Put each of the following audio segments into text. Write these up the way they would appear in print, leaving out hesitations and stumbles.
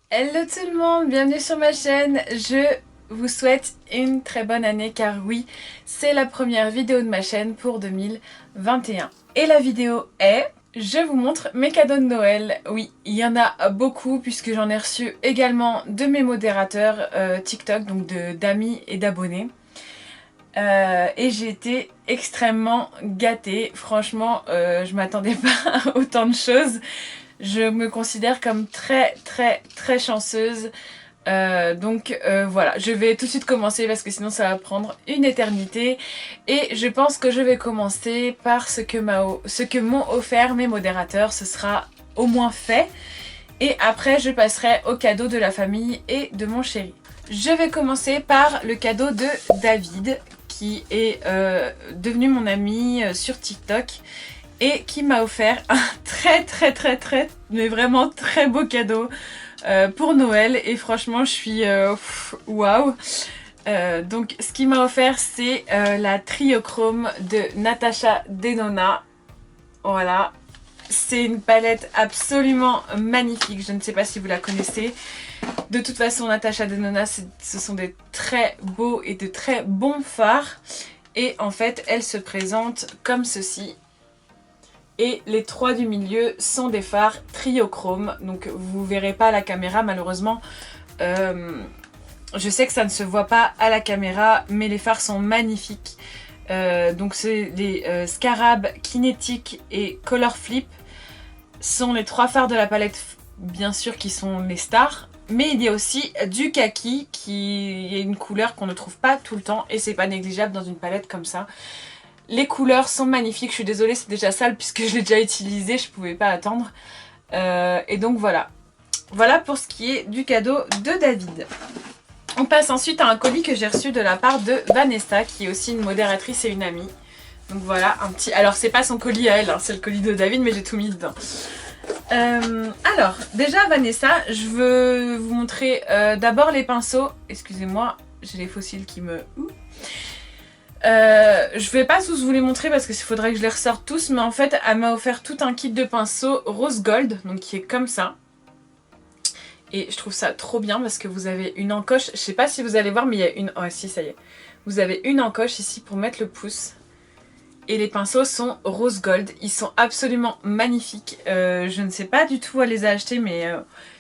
Hello tout le monde, bienvenue sur ma chaîne. Je vous souhaite une très bonne année car oui, c'est la première vidéo de ma chaîne pour 2021. Et la vidéo est... Je vous montre mes cadeaux de Noël. Oui, il y en a beaucoup puisque j'en ai reçu également de mes modérateurs TikTok, donc d'amis et d'abonnés. Et j'ai été extrêmement gâtée. Franchement, je m'attendais pas à autant de choses. Je me considère comme très chanceuse. Voilà, je vais tout de suite commencer parce que sinon ça va prendre une éternité. Et je pense que je vais commencer par ce que m'ont offert mes modérateurs. Ce sera au moins fait. Et après je passerai au cadeau de la famille et de mon chéri. Je vais commencer par le cadeau de David qui est devenu mon ami sur TikTok et qui m'a offert un mais vraiment très beau cadeau pour Noël. Et franchement, je suis waouh. Donc, ce qu'il m'a offert, c'est la Triochrome de Natasha Denona. Voilà. C'est une palette absolument magnifique. Je ne sais pas si vous la connaissez. De toute façon, Natasha Denona, ce sont des très beaux et de très bons fards. Et en fait, elle se présente comme ceci. Et les trois du milieu sont des fards triochrome. Donc vous verrez pas à la caméra malheureusement. Je sais que ça ne se voit pas à la caméra, mais les fards sont magnifiques. Donc c'est les Scarab, Kinetic et Color Flip sont les trois fards de la palette, bien sûr, qui sont les stars. Mais il y a aussi du kaki qui est une couleur qu'on ne trouve pas tout le temps et c'est pas négligeable dans une palette comme ça. Les couleurs sont magnifiques, je suis désolée, c'est déjà sale puisque je l'ai déjà utilisé, je pouvais pas attendre. Et donc voilà. Voilà pour ce qui est du cadeau de David. On passe ensuite à un colis que j'ai reçu de la part de Vanessa, qui est aussi une modératrice et une amie. Donc voilà, un petit... Alors c'est pas son colis à elle, hein, c'est le colis de David, mais j'ai tout mis dedans. Alors, déjà Vanessa, je veux vous montrer d'abord les pinceaux. Excusez-moi, j'ai les fossiles qui me... je vais pas tous vous les montrer parce qu'il faudrait que je les ressorte tous, mais en fait elle m'a offert tout un kit de pinceaux rose gold, donc qui est comme ça. Et je trouve ça trop bien parce que vous avez une encoche, je sais pas si vous allez voir mais il y a une... Oh si, ça y est. Vous avez une encoche ici pour mettre le pouce. Et les pinceaux sont rose gold, ils sont absolument magnifiques. Je ne sais pas du où elle les a achetés mais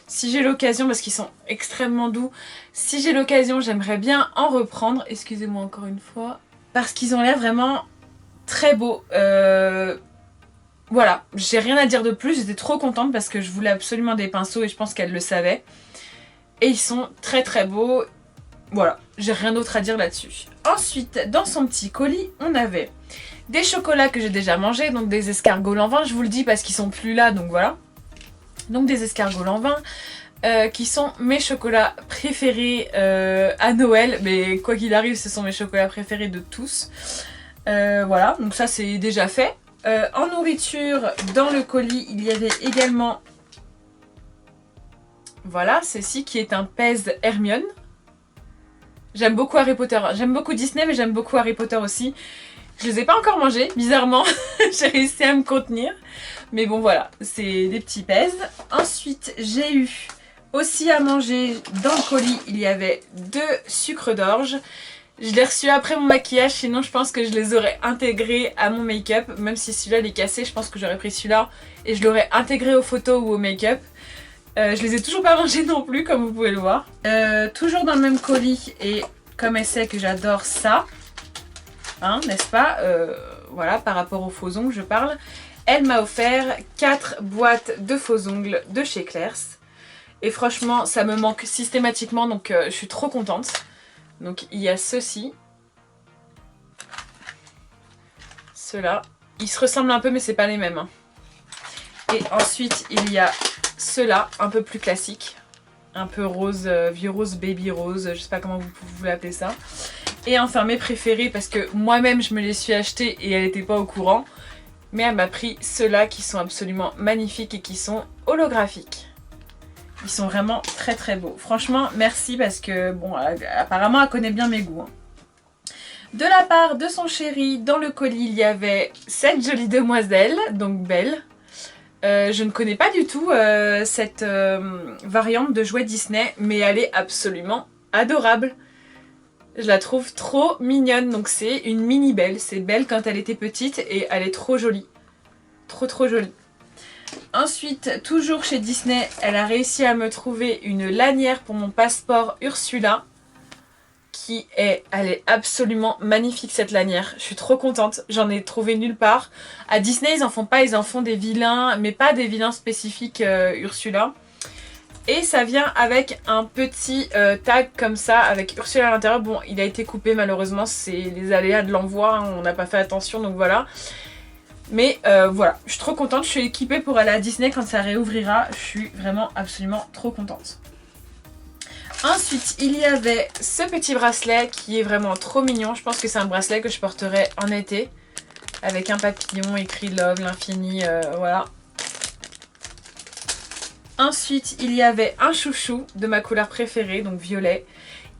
si j'ai l'occasion, parce qu'ils sont extrêmement doux, si j'ai l'occasion j'aimerais bien en reprendre. Excusez-moi encore une fois. Parce qu'ils ont l'air vraiment très beaux. Voilà, j'ai rien à dire de plus, j'étais trop contente parce que je voulais absolument des pinceaux et je pense qu'elle le savait. Et ils sont très beaux. Voilà, j'ai rien d'autre à dire là-dessus. Ensuite, dans son petit colis, on avait des chocolats que j'ai déjà mangés, donc des escargots Lanvin, je vous le dis parce qu'ils sont plus là, donc voilà. Donc des escargots Lanvin. Qui sont mes chocolats préférés à Noël, mais quoi qu'il arrive ce sont mes chocolats préférés de tous. Voilà, donc ça c'est déjà fait. En nourriture, dans le colis, il y avait également, voilà, ceci qui est un Pèse Hermione. J'aime beaucoup Harry Potter, j'aime beaucoup Disney mais j'aime beaucoup Harry Potter aussi. Je les ai pas encore mangés, bizarrement, j'ai réussi à me contenir. Mais bon voilà, c'est des petits Pèse. Ensuite j'ai eu... Aussi à manger, dans le colis, il y avait 2 sucres d'orge. Je l'ai reçu après mon maquillage, sinon je pense que je les aurais intégrés à mon make-up. Même si celui-là il est cassé, je pense que j'aurais pris celui-là et je l'aurais intégré aux photos ou au make-up. Je les ai toujours pas mangés non plus, comme vous pouvez le voir. Toujours dans le même colis, et comme elle sait que j'adore ça, hein, n'est-ce pas, voilà, par rapport aux faux ongles je parle. Elle m'a offert 4 boîtes de faux ongles de chez Claire's. Et franchement, ça me manque systématiquement, donc je suis trop contente. Donc il y a ceux-ci. Ceux-là. Ils se ressemblent un peu, mais c'est pas les mêmes. Hein. Et ensuite, il y a ceux-là, un peu plus classiques. Un peu rose, vieux rose, baby rose, je sais pas comment vous voulez appeler ça. Et enfin mes préférés, parce que moi-même je me les suis achetés et elle n'était pas au courant. Mais elle m'a pris ceux-là qui sont absolument magnifiques et qui sont holographiques. Ils sont vraiment très beaux. Franchement, merci parce que, bon, apparemment, elle connaît bien mes goûts. Hein. De la part de son chéri, dans le colis, il y avait cette jolie demoiselle, donc Belle. Je ne connais pas du tout cette variante de jouet Disney, mais elle est absolument adorable. Je la trouve trop mignonne, donc c'est une mini Belle. C'est Belle quand elle était petite et elle est trop jolie. Trop jolie. Ensuite, toujours chez Disney, elle a réussi à me trouver une lanière pour mon passeport Ursula. Elle est absolument magnifique cette lanière. Je suis trop contente, j'en ai trouvé nulle part. À Disney, ils en font pas, ils en font des vilains, mais pas des vilains spécifiques Ursula. Et ça vient avec un petit tag comme ça, avec Ursula à l'intérieur. Bon, il a été coupé malheureusement, c'est les aléas de l'envoi, hein, on n'a pas fait attention, donc voilà. Mais voilà, je suis trop contente, je suis équipée pour aller à Disney quand ça réouvrira. Je suis vraiment absolument trop contente. Ensuite, il y avait ce petit bracelet qui est vraiment trop mignon. Je pense que c'est un bracelet que je porterai en été. Avec un papillon écrit Love, l'infini, voilà. Ensuite, il y avait un chouchou de ma couleur préférée, donc violet.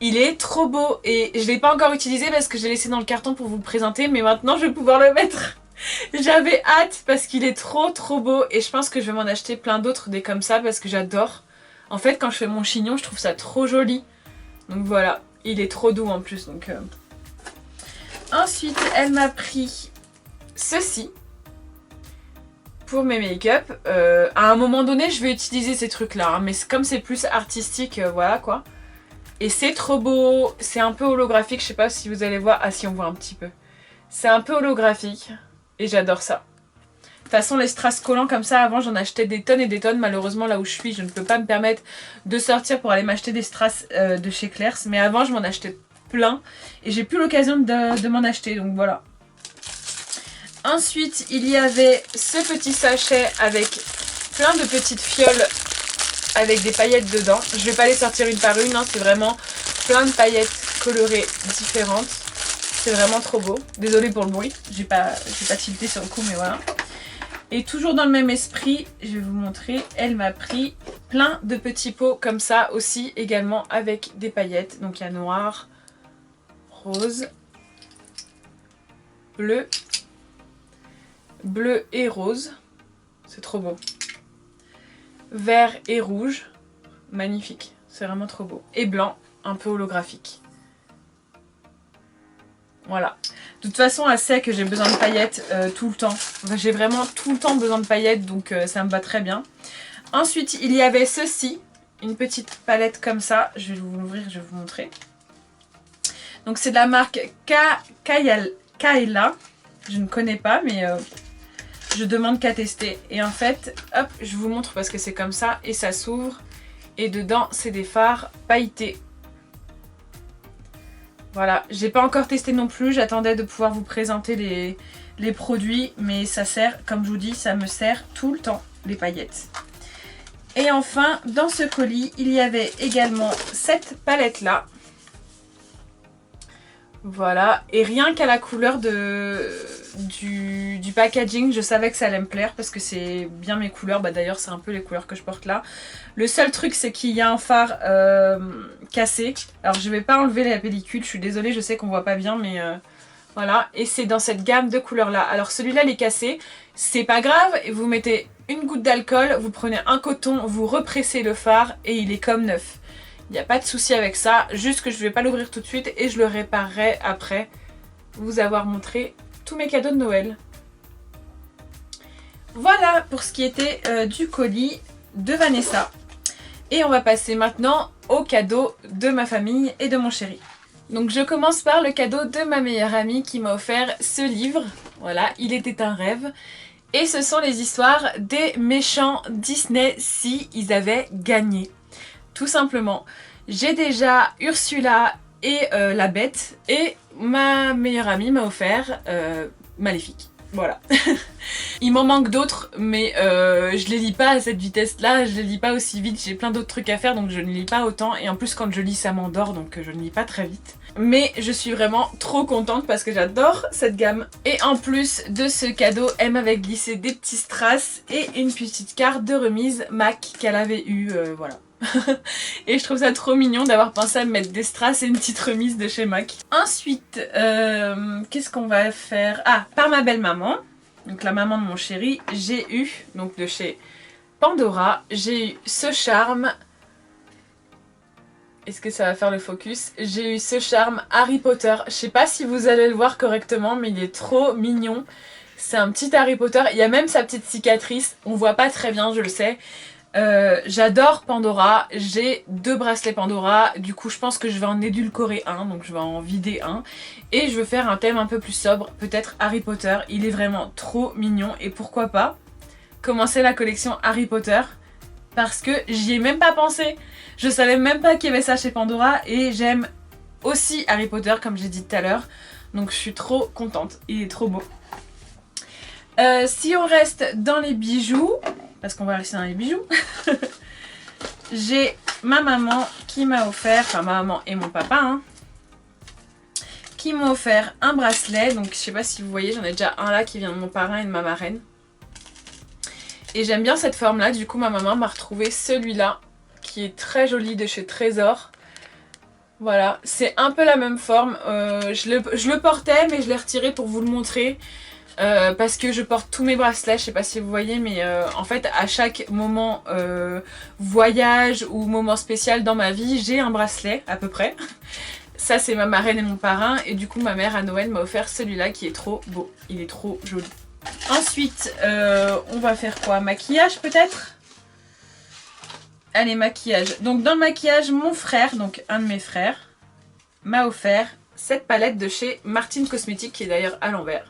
Il est trop beau et je ne l'ai pas encore utilisé parce que je l'ai laissé dans le carton pour vous le présenter. Mais maintenant, je vais pouvoir le mettre. J'avais hâte parce qu'il est trop beau. Et je pense que je vais m'en acheter plein d'autres des comme ça parce que j'adore. En fait, quand je fais mon chignon, je trouve ça trop joli. Donc voilà, il est trop doux en plus. Donc, Ensuite, elle m'a pris ceci pour mes make-up. À un moment donné, je vais utiliser ces trucs-là. Hein, mais comme c'est plus artistique, voilà quoi. Et c'est trop beau. C'est un peu holographique. Je sais pas si vous allez voir. Ah si, on voit un petit peu. C'est un peu holographique. Et j'adore ça. De toute façon, les strass collants comme ça, avant j'en achetais des tonnes et des tonnes. Malheureusement, là où je suis, je ne peux pas me permettre de sortir pour aller m'acheter des strass de chez Claire's. Mais avant, je m'en achetais plein et j'ai plus l'occasion de m'en acheter. Donc voilà. Ensuite, il y avait ce petit sachet avec plein de petites fioles avec des paillettes dedans. Je vais pas les sortir une par une, hein, c'est vraiment plein de paillettes colorées différentes. C'est vraiment trop beau. Désolée pour le bruit, j'ai pas tilté sur le coup, mais voilà. Et toujours dans le même esprit, je vais vous montrer, elle m'a pris plein de petits pots comme ça aussi, également avec des paillettes. Donc il y a noir, rose, bleu et rose. C'est trop beau. Vert et rouge, magnifique. C'est vraiment trop beau. Et blanc, un peu holographique. Voilà. De toute façon, elle sait que j'ai besoin de paillettes tout le temps. Enfin, j'ai vraiment tout le temps besoin de paillettes, donc ça me va très bien. Ensuite, il y avait ceci, une petite palette comme ça. Je vais vous l'ouvrir, je vais vous montrer. Donc c'est de la marque Kaela. Je ne connais pas, mais je demande qu'à tester. Et en fait, hop, je vous montre parce que c'est comme ça et ça s'ouvre. Et dedans, c'est des fards pailletés. Voilà, j'ai pas encore testé non plus, j'attendais de pouvoir vous présenter les produits, mais ça sert, comme je vous dis, ça me sert tout le temps, les paillettes. Et enfin, dans ce colis, il y avait également cette palette-là. Voilà, et rien qu'à la couleur du packaging, je savais que ça allait me plaire parce que c'est bien mes couleurs. Bah d'ailleurs, c'est un peu les couleurs que je porte là. Le seul truc, c'est qu'il y a un phare cassé. Alors, je vais pas enlever la pellicule, je suis désolée, je sais qu'on voit pas bien, mais voilà. Et c'est dans cette gamme de couleurs là. Alors, celui-là, il est cassé. C'est pas grave, vous mettez une goutte d'alcool, vous prenez un coton, vous repressez le phare et il est comme neuf. Il n'y a pas de souci avec ça, juste que je ne vais pas l'ouvrir tout de suite et je le réparerai après vous avoir montré tous mes cadeaux de Noël. Voilà pour ce qui était du colis de Vanessa. Et on va passer maintenant aux cadeaux de ma famille et de mon chéri. Donc je commence par le cadeau de ma meilleure amie qui m'a offert ce livre. Voilà, il était un rêve. Et ce sont les histoires des méchants Disney si ils avaient gagné. Tout simplement, j'ai déjà Ursula et la Bête et ma meilleure amie m'a offert Maléfique. Voilà. Il m'en manque d'autres, mais je les lis pas à cette vitesse-là, je les lis pas aussi vite, j'ai plein d'autres trucs à faire donc je ne lis pas autant et en plus quand je lis ça m'endort donc je ne lis pas très vite. Mais je suis vraiment trop contente parce que j'adore cette gamme. Et en plus de ce cadeau, elle m'avait glissé des petits strass et une petite carte de remise MAC qu'elle avait eue, voilà. Et je trouve ça trop mignon d'avoir pensé à me mettre des strass et une petite remise de chez MAC. Ensuite, qu'est-ce qu'on va faire? Ah, par ma belle-maman. donc la maman de mon chéri, j'ai eu, donc de chez Pandora, j'ai eu ce charme. Est-ce que ça va faire le focus? J'ai eu ce charme Harry Potter. Je sais pas si vous allez le voir correctement, mais il est trop mignon. C'est un petit Harry Potter. Il y a même sa petite cicatrice. On voit pas très bien, je le sais. J'adore Pandora. J'ai 2 bracelets Pandora. Du coup, je pense que je vais en édulcorer un. Donc, je vais en vider un. Et je veux faire un thème un peu plus sobre. Peut-être Harry Potter. Il est vraiment trop mignon. Et pourquoi pas commencer la collection Harry Potter? Parce que j'y ai même pas pensé. Je savais même pas qu'il y avait ça chez Pandora. Et j'aime aussi Harry Potter, comme j'ai dit tout à l'heure. Donc, je suis trop contente. Il est trop beau. Si on reste dans les bijoux, parce qu'on va rester dans les bijoux, j'ai ma maman qui m'a offert, enfin ma maman et mon papa, hein, qui m'ont offert un bracelet. Donc je sais pas si vous voyez, j'en ai déjà un là qui vient de mon parrain et de ma marraine. Et j'aime bien cette forme là, du coup ma maman m'a retrouvé celui-là, qui est très joli, de chez Trésor. Voilà, c'est un peu la même forme, je le portais mais je l'ai retiré pour vous le montrer. Parce que je porte tous mes bracelets, je sais pas si vous voyez, mais en fait à chaque moment voyage ou moment spécial dans ma vie, j'ai un bracelet à peu près. Ça c'est ma marraine et mon parrain, et du coup ma mère à Noël m'a offert celui-là qui est trop beau, il est trop joli. Ensuite on va faire quoi? Maquillage peut-être? Allez, maquillage. Donc dans le maquillage, mon frère, donc un de mes frères, m'a offert cette palette de chez Martine Cosmétiques, qui est d'ailleurs à l'envers.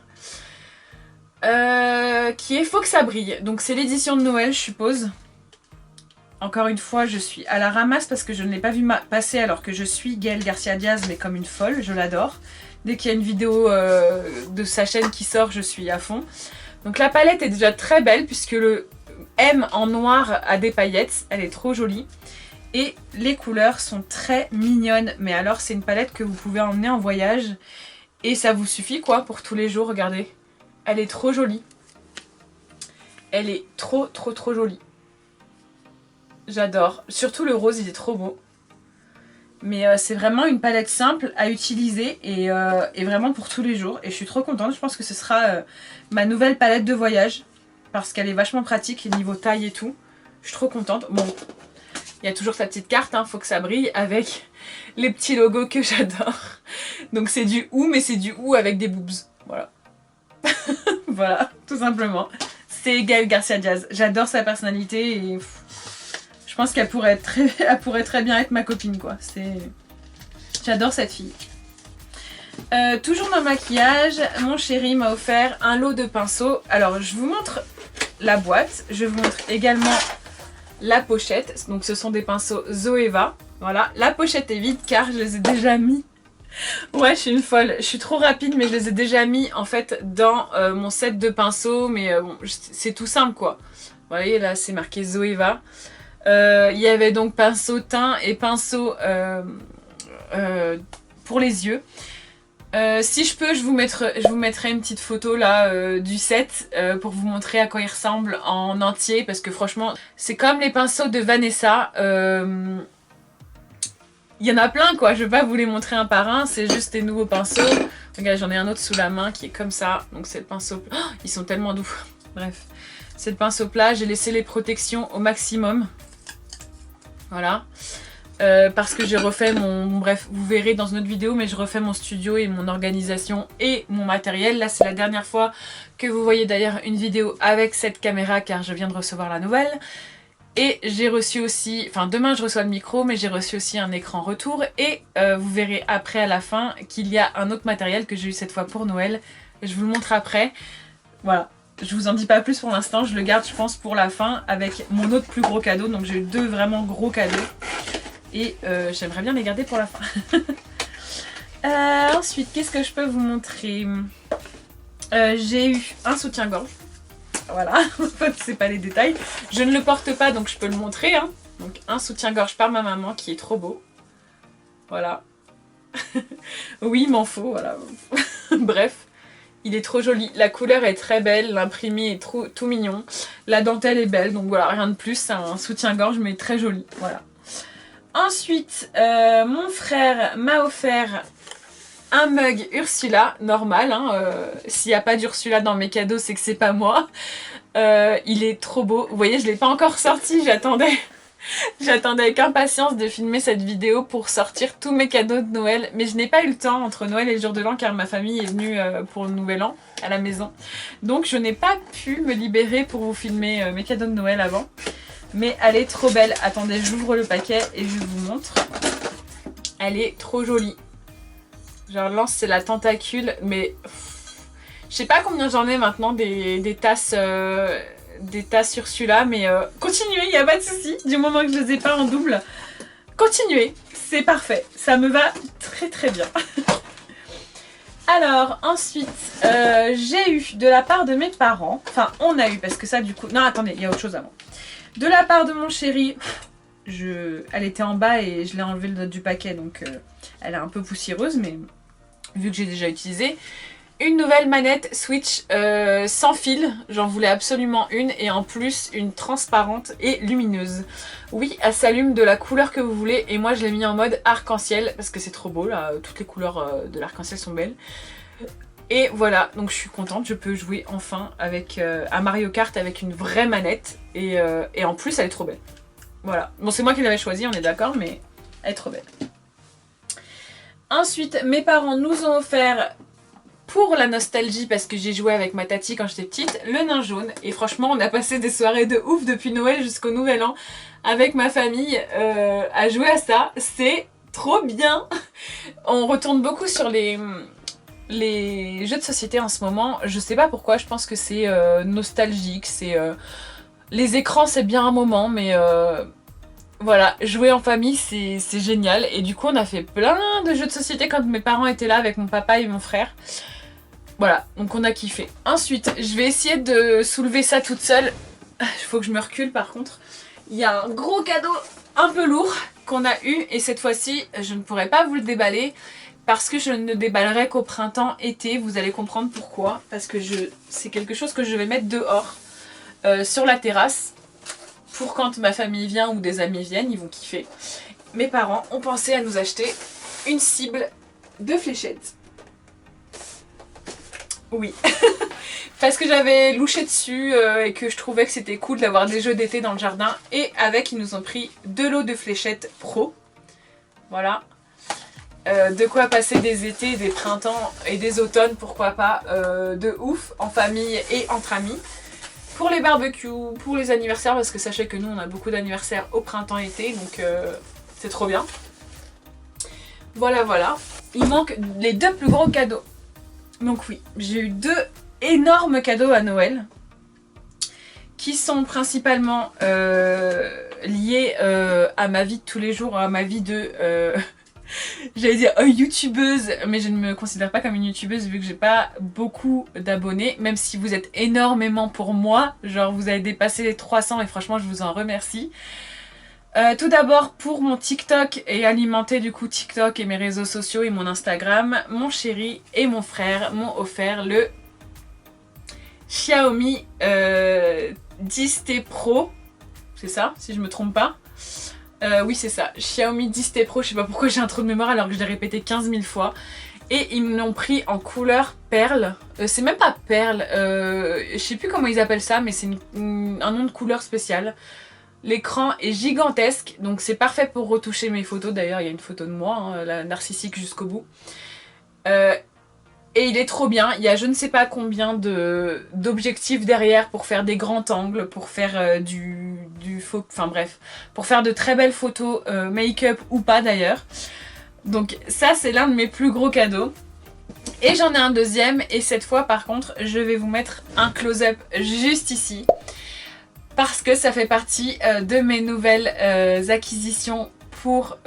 Qui est Faut que ça brille. Donc c'est l'édition de Noël, je suppose. Encore une fois, je suis à la ramasse parce que je ne l'ai pas vu passer alors que je suis Gaëlle Garcia Diaz, mais comme une folle, je l'adore. Dès qu'il y a une vidéo de sa chaîne qui sort, je suis à fond. Donc la palette est déjà très belle puisque le M en noir a des paillettes, elle est trop jolie. Et les couleurs sont très mignonnes, mais alors c'est une palette que vous pouvez emmener en voyage et ça vous suffit quoi pour tous les jours, regardez. Elle est trop jolie. Elle est trop jolie. J'adore. Surtout le rose, il est trop beau. Mais c'est vraiment une palette simple à utiliser et vraiment pour tous les jours. Et je suis trop contente. Je pense que ce sera ma nouvelle palette de voyage. Parce qu'elle est vachement pratique niveau taille et tout. Je suis trop contente. Bon, il y a toujours sa petite carte, hein, faut que ça brille, avec les petits logos que j'adore. Donc c'est du OU, mais c'est du OU avec des boobs. Voilà. Voilà, tout simplement. C'est Gaëlle Garcia Diaz. J'adore sa personnalité et je pense qu'elle pourrait très bien être ma copine, quoi. J'adore cette fille. Toujours dans le maquillage, mon chéri m'a offert un lot de pinceaux. Alors, je vous montre la boîte. Je vous montre également la pochette. Donc, ce sont des pinceaux Zoeva. Voilà, la pochette est vide car je les ai déjà mis. Ouais, je suis une folle. Je suis trop rapide, mais je les ai déjà mis en fait dans mon set de pinceaux. Mais bon, c'est tout simple quoi. Vous voyez, là, c'est marqué Zoeva. Il y avait donc pinceau teint et pinceau pour les yeux. Si je peux, je vous mettrai une petite photo là du set pour vous montrer à quoi il ressemble en entier. Parce que franchement, c'est comme les pinceaux de Vanessa. Il y en a plein quoi, je vais pas vous les montrer un par un, c'est juste des nouveaux pinceaux. Regarde, j'en ai un autre sous la main qui est comme ça, donc c'est le pinceau... Oh, ils sont tellement doux. Bref, c'est le pinceau plat, j'ai laissé les protections au maximum. Voilà. Parce que j'ai refait bref, vous verrez dans une autre vidéo, mais je refais mon studio et mon organisation et mon matériel. Là, c'est la dernière fois que vous voyez d'ailleurs une vidéo avec cette caméra car je viens de recevoir la nouvelle. Et j'ai reçu aussi, enfin demain je reçois le micro, mais j'ai reçu aussi un écran retour. Et vous verrez après à la fin qu'il y a un autre matériel que j'ai eu cette fois pour Noël. Je vous le montre après. Voilà, je vous en dis pas plus pour l'instant, je le garde je pense pour la fin avec mon autre plus gros cadeau. Donc j'ai eu 2 vraiment gros cadeaux. Et j'aimerais bien les garder pour la fin. Ensuite, qu'est-ce que je peux vous montrer? J'ai eu un soutien-gorge. Voilà, c'est pas les détails. Je ne le porte pas donc je peux le montrer. Hein. Donc un soutien-gorge par ma maman qui est trop beau. Voilà. Oui, il m'en faut, voilà. Bref, il est trop joli. La couleur est très belle, l'imprimé est tout mignon. La dentelle est belle, donc voilà, rien de plus. C'est un soutien-gorge mais très joli, voilà. Ensuite, mon frère m'a offert un mug Ursula, normal, hein, s'il n'y a pas d'Ursula dans mes cadeaux, c'est que c'est pas moi. Il est trop beau. Vous voyez, je ne l'ai pas encore sorti, j'attendais avec impatience de filmer cette vidéo pour sortir tous mes cadeaux de Noël. Mais je n'ai pas eu le temps entre Noël et le jour de l'an car ma famille est venue pour le nouvel an à la maison. Donc je n'ai pas pu me libérer pour vous filmer mes cadeaux de Noël avant. Mais elle est trop belle. Attendez, j'ouvre le paquet et je vous montre. Elle est trop jolie. Genre Lance c'est la tentacule, mais je sais pas combien j'en ai maintenant des tasses Ursula, mais continuez, il n'y a pas de souci, du moment que je les ai pas en double. Continuez, c'est parfait, ça me va très très bien. Alors ensuite, j'ai eu de la part de mes parents, enfin on a eu parce que ça du coup, non attendez, il y a autre chose avant. De la part de mon chéri, elle était en bas et je l'ai enlevée du paquet donc elle est un peu poussiéreuse mais vu que j'ai déjà utilisé. Une nouvelle manette Switch sans fil, j'en voulais absolument une et en plus une transparente et lumineuse. Oui, elle s'allume de la couleur que vous voulez et moi je l'ai mis en mode arc-en-ciel parce que c'est trop beau là, toutes les couleurs de l'arc-en-ciel sont belles. Et voilà, donc je suis contente, je peux jouer enfin avec, à Mario Kart avec une vraie manette et en plus elle est trop belle. Voilà, bon c'est moi qui l'avais choisie, on est d'accord, mais elle est trop belle. Ensuite, mes parents nous ont offert, pour la nostalgie, parce que j'ai joué avec ma tati quand j'étais petite, le nain jaune. Et franchement, on a passé des soirées de ouf depuis Noël jusqu'au Nouvel An avec ma famille à jouer à ça. C'est trop bien. On retourne beaucoup sur les jeux de société en ce moment. Je sais pas pourquoi, je pense que c'est nostalgique. Les écrans, c'est bien un moment, mais... Voilà, jouer en famille c'est génial et du coup on a fait plein de jeux de société quand mes parents étaient là avec mon papa et mon frère. Voilà, donc on a kiffé. Ensuite, je vais essayer de soulever ça toute seule. Il faut que je me recule par contre. Il y a un gros cadeau un peu lourd qu'on a eu et cette fois-ci je ne pourrai pas vous le déballer parce que je ne déballerai qu'au printemps-été. Vous allez comprendre pourquoi. Parce que c'est quelque chose que je vais mettre dehors sur la terrasse. Pour quand ma famille vient ou des amis viennent, ils vont kiffer. Mes parents ont pensé à nous acheter une cible de fléchettes. Oui. Parce que j'avais louché dessus et que je trouvais que c'était cool d'avoir des jeux d'été dans le jardin. Et avec, ils nous ont pris 2 lots de fléchettes pro. Voilà. De quoi passer des étés, des printemps et des automnes, pourquoi pas, de ouf, en famille et entre amis. Pour les barbecues, pour les anniversaires, parce que sachez que nous on a beaucoup d'anniversaires au printemps-été, donc c'est trop bien. Voilà, voilà. Il manque les 2 plus gros cadeaux. Donc oui, j'ai eu 2 énormes cadeaux à Noël, qui sont principalement liés à ma vie de tous les jours, à ma vie de... j'allais dire youtubeuse, mais je ne me considère pas comme une youtubeuse vu que j'ai pas beaucoup d'abonnés, même si vous êtes énormément pour moi, genre vous avez dépassé les 300 et franchement je vous en remercie. Tout d'abord pour mon TikTok et alimenter du coup TikTok et mes réseaux sociaux et mon Instagram, mon chéri et mon frère m'ont offert le Xiaomi 10T Pro, c'est ça si je me trompe pas. Oui c'est ça, Xiaomi 10T Pro, je sais pas pourquoi j'ai un trou de mémoire alors que je l'ai répété 15 000 fois. Et ils me l'ont pris en couleur perle, c'est même pas perle, je sais plus comment ils appellent ça mais c'est un nom de couleur spécial. L'écran est gigantesque, donc c'est parfait pour retoucher mes photos, d'ailleurs il y a une photo de moi, hein, la narcissique jusqu'au bout. Et il est trop bien, il y a je ne sais pas combien d'objectifs derrière pour faire des grands angles, pour faire du faux... Enfin bref, pour faire de très belles photos, make-up ou pas d'ailleurs. Donc ça c'est l'un de mes plus gros cadeaux. Et j'en ai un deuxième, et cette fois par contre je vais vous mettre un close-up juste ici. Parce que ça fait partie de mes nouvelles acquisitions pour...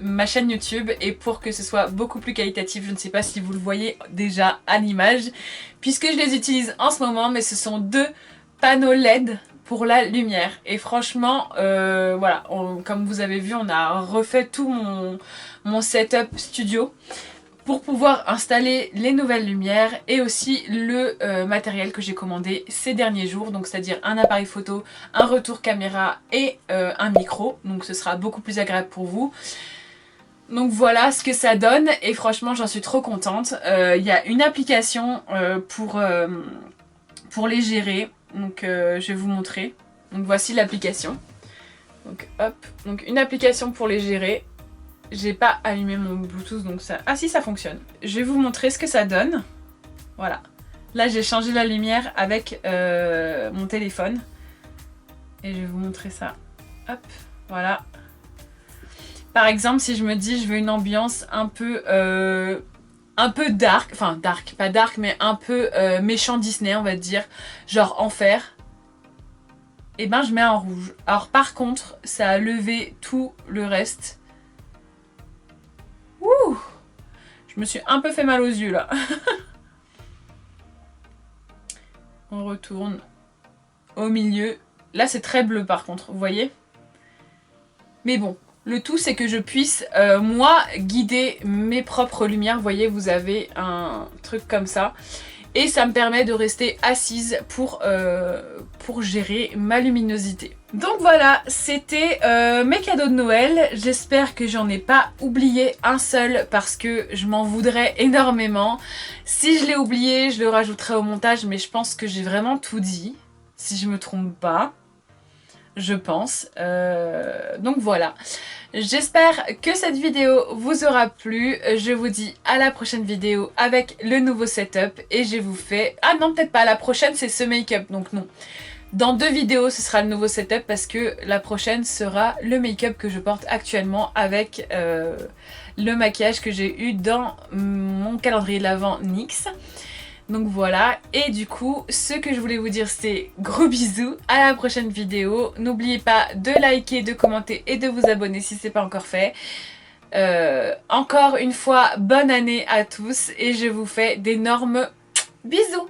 ma chaîne YouTube et pour que ce soit beaucoup plus qualitatif. Je ne sais pas si vous le voyez déjà à l'image puisque je les utilise en ce moment, mais ce sont 2 panneaux LED pour la lumière et franchement voilà, comme vous avez vu on a refait tout mon setup studio pour pouvoir installer les nouvelles lumières et aussi le matériel que j'ai commandé ces derniers jours, donc c'est-à-dire un appareil photo, un retour caméra et un micro, donc ce sera beaucoup plus agréable pour vous. Donc voilà ce que ça donne et franchement j'en suis trop contente. Il y a une application pour les gérer, donc je vais vous montrer. Donc voici l'application. Donc hop, donc une application pour les gérer. J'ai pas allumé mon Bluetooth donc ça... Ah si, ça fonctionne. Je vais vous montrer ce que ça donne. Voilà. Là j'ai changé la lumière avec mon téléphone. Et je vais vous montrer ça. Hop, voilà. Par exemple, si je me dis je veux une ambiance un peu dark, enfin dark, pas dark, mais un peu méchant Disney, on va dire, genre enfer, et ben je mets en rouge. Alors par contre, ça a levé tout le reste. Ouh, je me suis un peu fait mal aux yeux là. On retourne au milieu. Là c'est très bleu par contre, vous voyez? Mais bon. Le tout, c'est que je puisse, moi, guider mes propres lumières. Vous voyez, vous avez un truc comme ça. Et ça me permet de rester assise pour gérer ma luminosité. Donc voilà, c'était mes cadeaux de Noël. J'espère que j'en ai pas oublié un seul parce que je m'en voudrais énormément. Si je l'ai oublié, je le rajouterai au montage, mais je pense que j'ai vraiment tout dit, si je me trompe pas. Je pense. Donc voilà. J'espère que cette vidéo vous aura plu. Je vous dis à la prochaine vidéo avec le nouveau setup. Et je vous fais... Ah non, peut-être pas. La prochaine, c'est ce make-up. Donc non. Dans 2 vidéos, ce sera le nouveau setup parce que la prochaine sera le make-up que je porte actuellement avec le maquillage que j'ai eu dans mon calendrier de l'Avent NYX. Donc voilà, et du coup, ce que je voulais vous dire, c'est gros bisous, à la prochaine vidéo. N'oubliez pas de liker, de commenter et de vous abonner si ce n'est pas encore fait. Encore une fois, bonne année à tous et je vous fais d'énormes bisous.